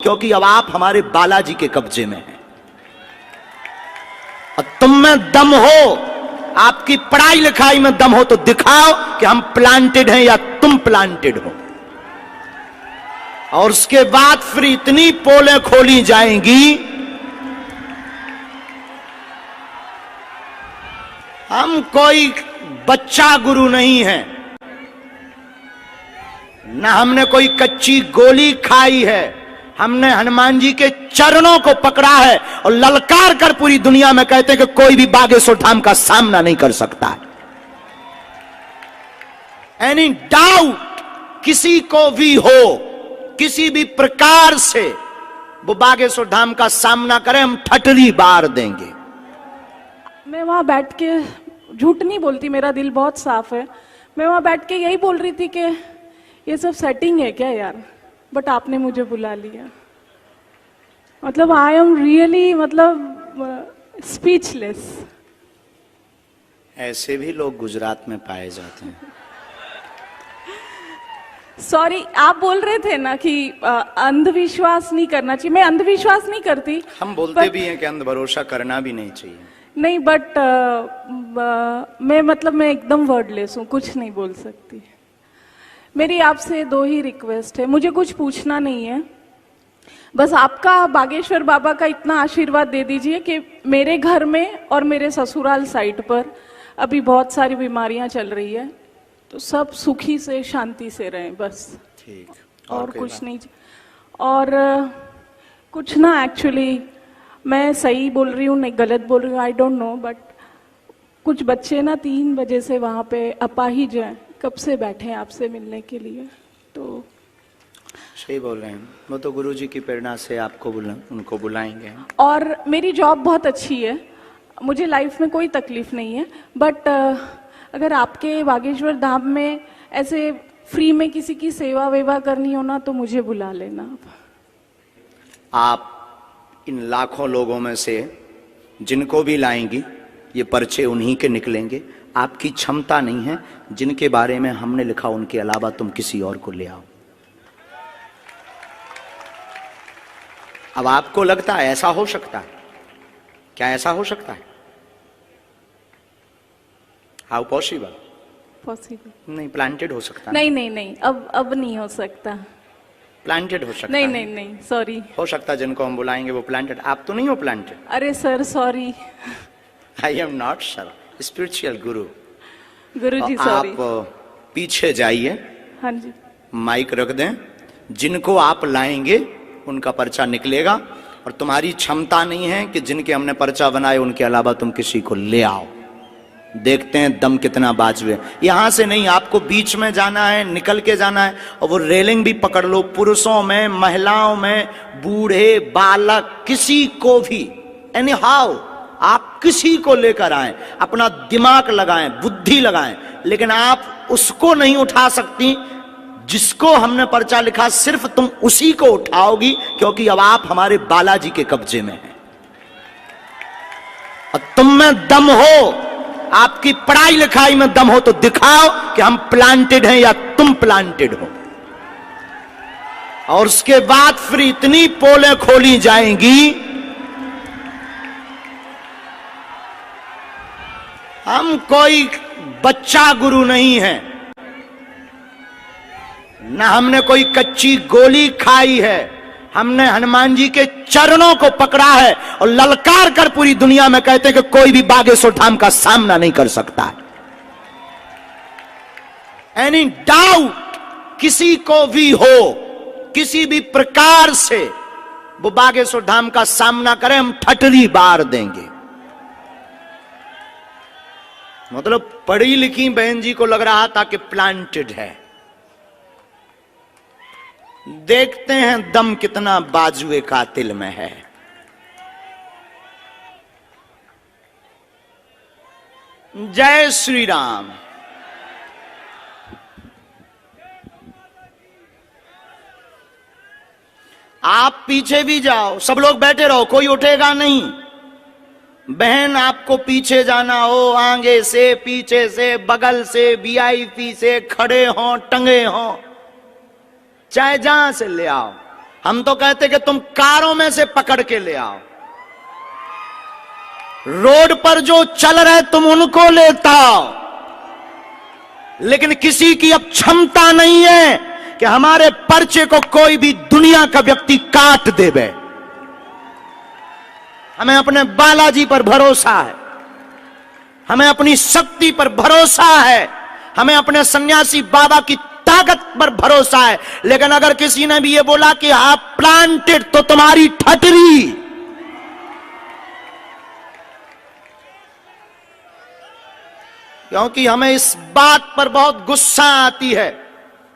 क्योंकि अब आप हमारे बालाजी के कब्जे में हैं और तुम में दम हो, आपकी पढ़ाई लिखाई में दम हो तो दिखाओ कि हम प्लांटेड हैं या तुम प्लांटेड हो। और उसके बाद फिर इतनी पोलें खोली जाएंगी। हम कोई बच्चा गुरु नहीं है, ना हमने कोई कच्ची गोली खाई है। हमने हनुमान जी के चरणों को पकड़ा है और ललकार कर पूरी दुनिया में कहते हैं कि कोई भी बागेश्वर धाम का सामना नहीं कर सकता है। एनी डाउट किसी को भी हो, किसी भी प्रकार से वो बागेश्वर धाम का सामना करे, हम ठटरी बार देंगे। मैं वहां बैठ के झूठ नहीं बोलती, मेरा दिल बहुत साफ है। मैं वहां बैठ के यही बोल रही थी कि ये सब सेटिंग है क्या यार, बट आपने मुझे बुला लिया। मतलब आई एम रियली मतलब स्पीचलेस। ऐसे भी लोग गुजरात में पाए जाते हैं। सॉरी, आप बोल रहे थे ना कि अंधविश्वास नहीं करना चाहिए। मैं अंधविश्वास नहीं करती, हम बोलते भी हैं कि अंध भरोसा करना भी नहीं चाहिए। नहीं, बट मैं एकदम वर्डलेस हूँ, कुछ नहीं बोल सकती। मेरी आपसे दो ही रिक्वेस्ट है, मुझे कुछ पूछना नहीं है, बस आपका बागेश्वर बाबा का इतना आशीर्वाद दे दीजिए कि मेरे घर में और मेरे ससुराल साइड पर अभी बहुत सारी बीमारियां चल रही है, तो सब सुखी से शांति से रहें बस। ठीक, और कुछ नहीं। और कुछ ना, एक्चुअली मैं सही बोल रही हूँ नहीं गलत बोल रही हूँ, आई डोंट नो, बट कुछ बच्चे ना 3 बजे से वहाँ पे अपाहिज हैं, कब से बैठे हैं आपसे मिलने के लिए। तो सही बोल रहे हैं, वो तो गुरुजी की प्रेरणा से आपको उनको बुलाएंगे। और मेरी जॉब बहुत अच्छी है, मुझे लाइफ में कोई तकलीफ नहीं है, बट अगर आपके बागेश्वर धाम में ऐसे फ्री में किसी की सेवा वेवा करनी हो ना, तो मुझे बुला लेना। आप इन लाखों लोगों में से जिनको भी लाएंगी, ये पर्चे उन्हीं के निकलेंगे। आपकी क्षमता नहीं है, जिनके बारे में हमने लिखा उनके अलावा तुम किसी और को ले आओ। अब आपको लगता है ऐसा हो सकता है क्या? ऐसा हो सकता है? How possible? पॉसिबल नहीं, प्लांटेड हो सकता है। नहीं नहीं नहीं, अब नहीं हो सकता। प्लांटेड हो सकता नहीं है। नहीं नहीं, सॉरी। हो सकता है जिनको हम बुलाएंगे वो प्लांटेड। आप तो नहीं हो प्लांटेड। अरे sir, sorry. I am not sir, spiritual Guru. Guruji sorry. आप पीछे जाइए, हाँ जी। माइक रख दें, जिनको आप लाएंगे उनका पर्चा निकलेगा। और तुम्हारी क्षमता नहीं है कि जिनके हमने पर्चा बनाए उनके अलावा तुम किसी को ले आओ। देखते हैं दम कितना बाजू है। यहां से नहीं, आपको बीच में जाना है, निकल के जाना है। और वो रेलिंग भी पकड़ लो, पुरुषों में, महिलाओं में, बूढ़े, बालक, किसी को भी, एनी हाउ आप किसी को लेकर आए, अपना दिमाग लगाएं, बुद्धि लगाएं, लेकिन आप उसको नहीं उठा सकती जिसको हमने पर्चा लिखा। सिर्फ तुम उसी को उठाओगी, क्योंकि अब आप हमारे बालाजी के कब्जे में हैं और तुम में दम हो, आपकी पढ़ाई लिखाई में दम हो तो दिखाओ कि हम प्लांटेड हैं या तुम प्लांटेड हो। और उसके बाद फिर इतनी पोलें खोली जाएंगी। हम कोई बच्चा गुरु नहीं है, ना हमने कोई कच्ची गोली खाई है। हमने हनुमान जी के चरणों को पकड़ा है और ललकार कर पूरी दुनिया में कहते हैं कि कोई भी बागेश्वर धाम का सामना नहीं कर सकता है। एनी डाउट किसी को भी हो, किसी भी प्रकार से वो बागेश्वर धाम का सामना करे, हम ठटरी बार देंगे। मतलब पढ़ी लिखी बहन जी को लग रहा था कि प्लांटेड है। देखते हैं दम कितना बाजुए कातिल में है। जय श्री राम। आप पीछे भी जाओ, सब लोग बैठे रहो, कोई उठेगा नहीं। बहन आपको पीछे जाना हो, आगे से, पीछे से, बगल से, वीआईपी से, खड़े हो, टंगे हो, चाहे जहां से ले आओ। हम तो कहते कि तुम कारों में से पकड़ के ले आओ, रोड पर जो चल रहे तुम उनको लेता आओ, लेकिन किसी की अब क्षमता नहीं है कि हमारे पर्चे को कोई भी दुनिया का व्यक्ति काट देवे। हमें अपने बालाजी पर भरोसा है, हमें अपनी शक्ति पर भरोसा है, हमें अपने सन्यासी बाबा की ताकत पर भरोसा है। लेकिन अगर किसी ने भी ये बोला कि आप प्लांटेड, तो तुम्हारी ठटरी। क्योंकि हमें इस बात पर बहुत गुस्सा आती है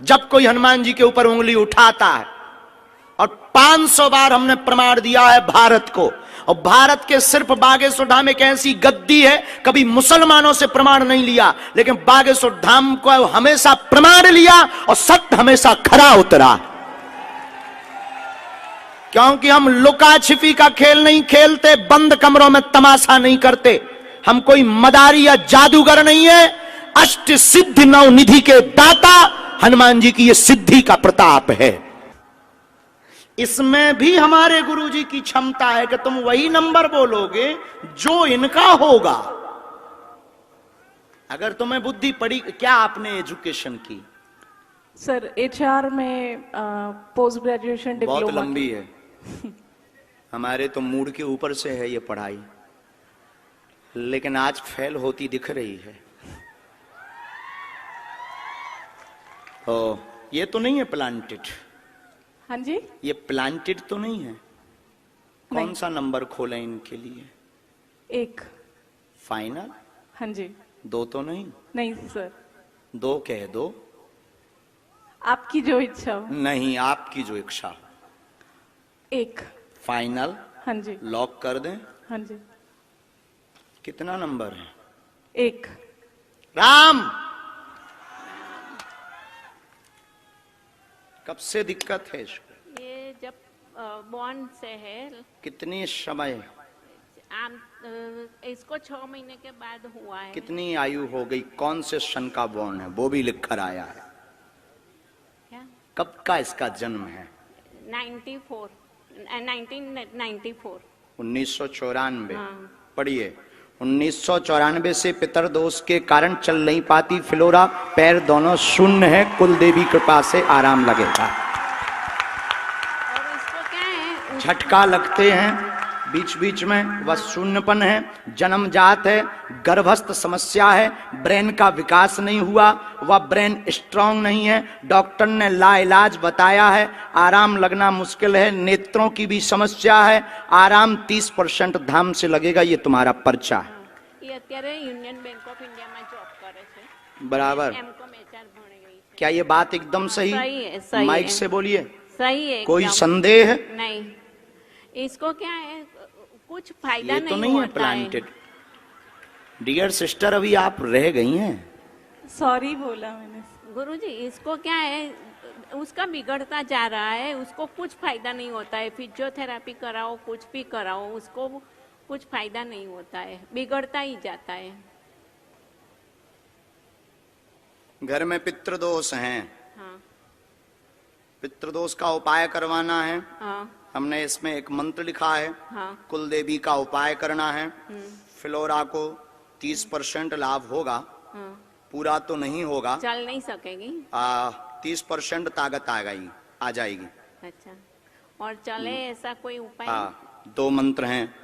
जब कोई हनुमान जी के ऊपर उंगली उठाता है। और 500 बार हमने प्रमाण दिया है भारत को, और भारत के सिर्फ बागेश्वर धाम एक ऐसी गद्दी है, कभी मुसलमानों से प्रमाण नहीं लिया, लेकिन बागेश्वर धाम को हमेशा प्रमाण लिया और सत्य हमेशा खरा उतरा। क्योंकि हम लुका छिपी का खेल नहीं खेलते, बंद कमरों में तमाशा नहीं करते, हम कोई मदारी या जादूगर नहीं है। अष्ट सिद्धि नव निधि के दाता हनुमान जी की यह सिद्धि का प्रताप है। इसमें भी हमारे गुरुजी की क्षमता है कि तुम वही नंबर बोलोगे जो इनका होगा। अगर तुम्हें बुद्धि पड़ी, क्या आपने एजुकेशन की? सर HR में पोस्ट ग्रेजुएशन डिप्लोमा। बहुत लंबी है। हमारे तो मूड के ऊपर से है ये पढ़ाई, लेकिन आज फेल होती दिख रही है। ओ, ये तो नहीं है प्लांटेड? हाँ जी, ये प्लांटेड तो नहीं है? नहीं। कौन सा नंबर खोलें इनके लिए? 1। फाइनल? हाँ जी। 2 तो नहीं? नहीं सर। 2 कह दो। आपकी जो इच्छा हो। नहीं, आपकी जो इच्छा हो। 1। फाइनल? हाँ जी। लॉक कर दें? हाँ जी। कितना नंबर है? 1। राम, कब से दिक्कत है इसको? ये जब बॉन्ड से है। कितनी समय? इसको 6 महीने के बाद हुआ है। कितनी आयु हो गई? कौन से सन का बॉन्ड है? वो भी लिख कर आया है। क्या? कब का इसका जन्म है? 1994। 1994। हाँ। पढ़िए, 1994 से पितर दोष के कारण चल नहीं पाती फ्लोरा, पैर दोनों शून्य है, कुल देवी कृपा से आराम लगेगा। और इसको क्या है? झटका लगते हैं बीच बीच में, वह शून्यपन है, जन्मजात है, गर्भस्थ समस्या है, ब्रेन का विकास नहीं हुआ, वह ब्रेन स्ट्रांग नहीं है, डॉक्टर ने लाइलाज बताया है, आराम लगना मुश्किल है, नेत्रों की भी समस्या है, आराम 30% धाम से लगेगा। ये तुम्हारा पर्चा है। ये અત્યારે यूनियन बैंक ऑफ इंडिया में जॉब करे छे। बराबर। M.Com HR भणी गई छे। क्या ये बात एकदम सही? सही है, सही माइक है। से बोलिए। सही है। कोई एकदम। संदेह? नहीं। इसको क्या है, कुछ फायदा ये नहीं तो नहीं है होता है। प्लांटेड। डियर सिस्टर, अभी आप रह गई हैं। सॉरी बोला मैंने। गुरुजी, इसको क्या है, उसका बिगड़ता जा रहा है, उसको कुछ फायदा नहीं होता है। फिजियोथेरेपी कराओ, कुछ भी कराओ, उसको कुछ फायदा नहीं होता है, बिगड़ता ही जाता है। घर में पितृदोष हैं, हाँ। पितृदोष का उपाय करवाना है। हाँ। हमने इसमें एक मंत्र लिखा है, हाँ। कुल देवी का उपाय करना है। फ्लोरा को 30% लाभ होगा, हाँ। पूरा तो नहीं होगा, चल नहीं सकेगी। 30% ताकत आ जाएगी। अच्छा, और चले ऐसा कोई उपाय? हाँ, 2 मंत्र हैं,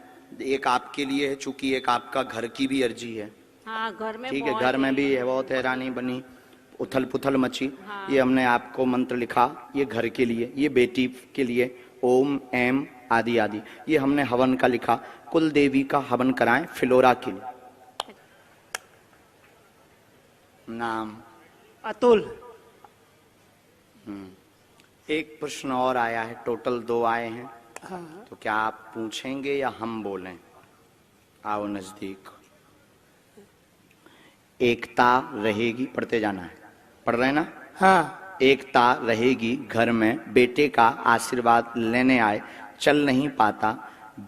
एक आपके लिए है, चूंकि एक आपका घर की भी अर्जी है। हाँ, घर में ठीक है, बहुत घर में भी है, बहुत हैरानी बनी, उथल पुथल मची। हाँ। ये हमने आपको मंत्र लिखा, ये घर के लिए, ये बेटी के लिए, ओम एम आदि आदि। ये हमने हवन का लिखा, कुल देवी का हवन कराएं फ्लोरा के लिए। नाम? अतुल। एक प्रश्न और आया है, टोटल 2 आए हैं। तो क्या आप पूछेंगे या हम बोलें? आओ नजदीक। एकता रहेगी, पढ़ते जाना है, पढ़ रहे ना? हाँ। एकता रहेगी घर में, बेटे का आशीर्वाद लेने आए, चल नहीं पाता,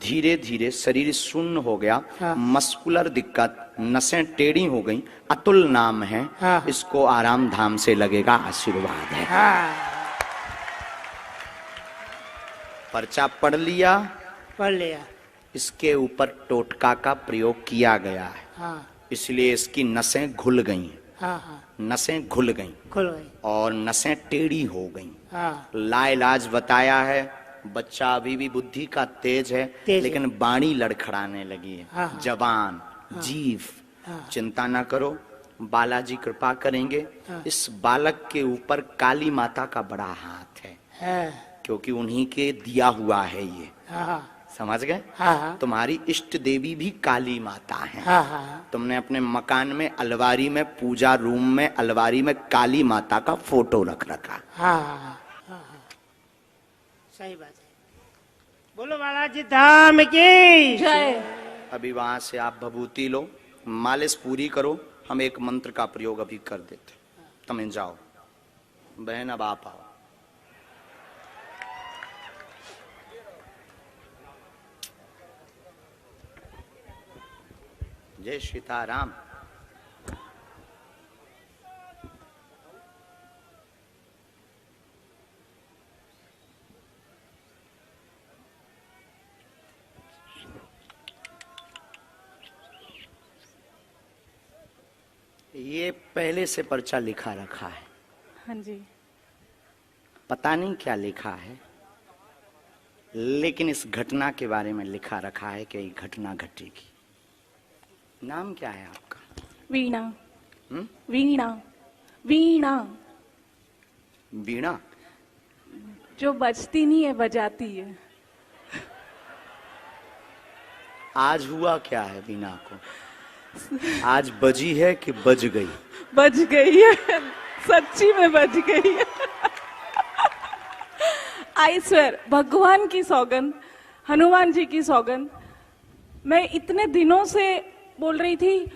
धीरे धीरे शरीर शून्य हो गया। हाँ। मस्कुलर दिक्कत, नसें टेढ़ी हो गई, अतुल नाम है। हाँ। इसको आराम धाम से लगेगा, आशीर्वाद है। हाँ। पर्चा पढ़ लिया, पढ़ लिया। इसके ऊपर टोटका का प्रयोग किया गया है, हाँ इसलिए इसकी नसें घुल गई, हाँ हाँ, नसें घुल गई खुल गई। और नसें टेढ़ी हो गई। हाँ लाइलाज बताया है, बच्चा अभी भी बुद्धि का तेज है, तेज है। लेकिन बाणी लड़खड़ाने लगी है, हाँ, हाँ। जबान, जीभ। हाँ। चिंता ना करो, बालाजी कृपा करेंगे। हाँ। इस बालक के ऊपर काली माता का बड़ा हाथ है, क्योंकि उन्हीं के दिया हुआ है ये, हाँ समझ गए? हाँ हाँ तुम्हारी इष्ट देवी भी काली माता है। हाँ हाँ तुमने अपने मकान में अलमारी में, पूजा रूम में अलमारी में काली माता का फोटो रख रखा। हाँ हाँ हाँ, सही बात है। बोलो बालाजी धाम की जय। अभी वहां से आप भभूति लो, मालिश पूरी करो, हम एक मंत्र का प्रयोग अभी कर देते। तुम जाओ बहन, अब आप आओ। जय सीताराम। ये पहले से पर्चा लिखा रखा है, हाँ जी। पता नहीं क्या लिखा है, लेकिन इस घटना के बारे में लिखा रखा है कि ये घटना घटेगी। नाम क्या है आपका? वीणा। हम्म? वीणा। वीणा वीणा। जो बजती नहीं है, बजाती है। आज हुआ क्या है वीणा को? आज बजी है कि बज गई? बज गई है, सच्ची में बज गई है। आई स्वेर, भगवान की सौगंध, हनुमान जी की सौगंध। मैं इतने दिनों से बोल रही थी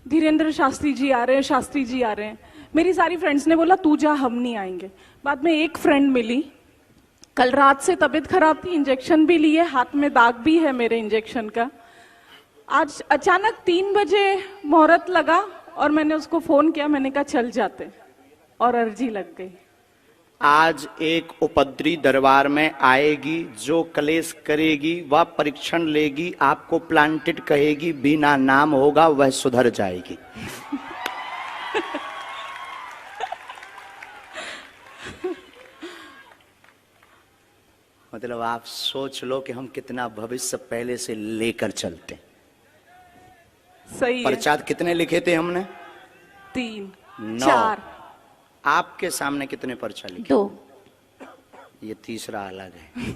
धीरेन्द्र शास्त्री जी आ रहे हैं, शास्त्री जी आ रहे हैं। मेरी सारी फ्रेंड्स ने बोला तू जा, हम नहीं आएंगे। बाद में एक फ्रेंड मिली, कल रात से तबीयत खराब थी, इंजेक्शन भी लिए, हाथ में दाग भी है मेरे इंजेक्शन का। आज अचानक 3 बजे मुहूर्त लगा और मैंने उसको फोन किया, मैंने कहा चल जाते, और अर्जी लग गई। आज एक उपद्री दरबार में आएगी, जो कलेश करेगी वह परीक्षण लेगी, आपको प्लांटेड कहेगी, बिना नाम होगा वह सुधर जाएगी। मतलब आप सोच लो कि हम कितना भविष्य पहले से लेकर चलते। सही है। प्रचार कितने लिखे थे हमने? 3 9। 4 आपके सामने कितने पर्चा लिखे? 2। ये तीसरा अलग है।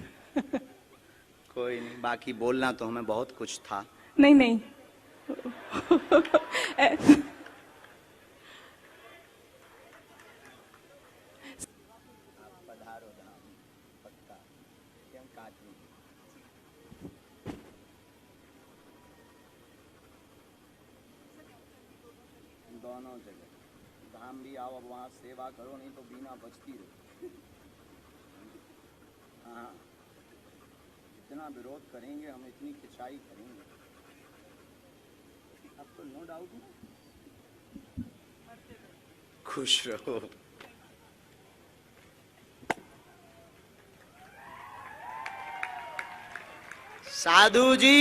कोई नहीं, बाकी बोलना तो हमें बहुत कुछ था। नहीं नहीं। दोनों जगह धाम भी आओ, अब वहाँ सेवा करो, नहीं तो बिना बचती रहो। हाँ, जितना विरोध करेंगे हम इतनी खिंचाई करेंगे। अब तो नो डाउट है। खुश रहो। साधु जी